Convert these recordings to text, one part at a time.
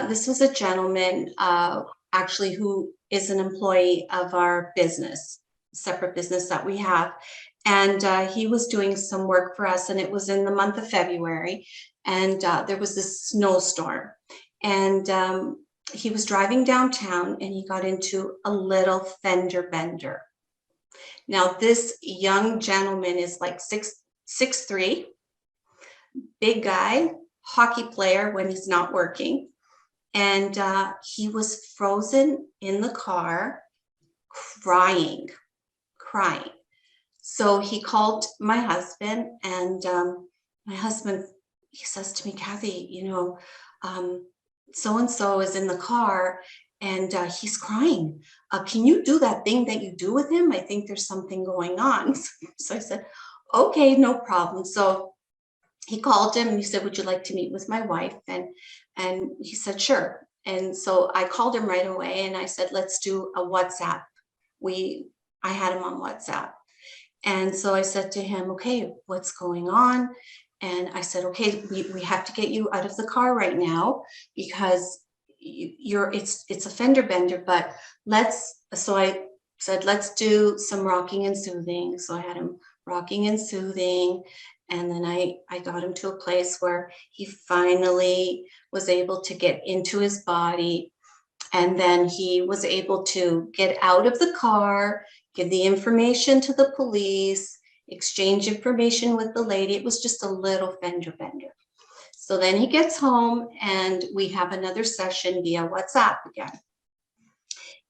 This was a gentleman, actually, who is an employee of our business, separate business that we have. And he was doing some work for us, and it was in the month of February. And there was this snowstorm. And he was driving downtown, and he got into a little fender bender. Now, this young gentleman is like 6'3", big guy, hockey player when he's not working. And he was frozen in the car, crying. So he called my husband, and my husband, he says to me, Kathy, so-and-so is in the car, and he's crying. Can you do that thing that you do with him? I think there's something going on. So I said, okay, no problem. So he called him and he said, would you like to meet with my wife? And he said, sure. And so I called him right away and I said, let's do a WhatsApp. I had him on WhatsApp. And so I said to him, okay, what's going on? And I said, okay, we have to get you out of the car right now because it's a fender bender, but so I said, let's do some rocking and soothing. So I had him rocking and soothing. And then I got him to a place where he finally was able to get into his body. And then he was able to get out of the car, give the information to the police, exchange information with the lady. It was just a little fender bender. So then he gets home and we have another session via WhatsApp again.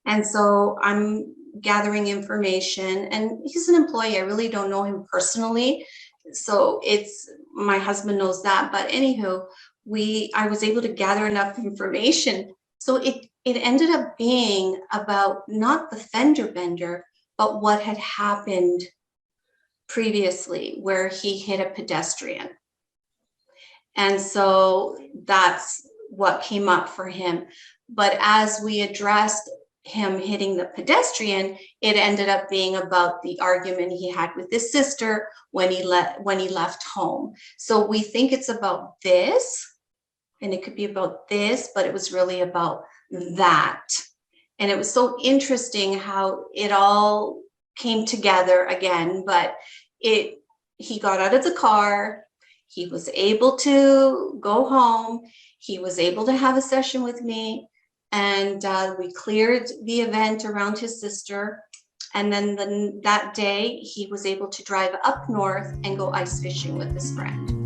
And so I'm gathering information, and he's an employee. I really don't know him personally. So my husband knows that. But anywho, I was able to gather enough information. So it ended up being about not the fender bender, but what had happened previously where he hit a pedestrian. And so that's what came up for him. But as we addressed him hitting the pedestrian, it ended up being about the argument he had with his sister when he left home. So we think it's about this, and it could be about this, but it was really about that. And it was so interesting how it all came together again. But he got out of the car, he was able to go home, he was able to have a session with me, and we cleared the event around his sister. And then that day, he was able to drive up north and go ice fishing with his friend.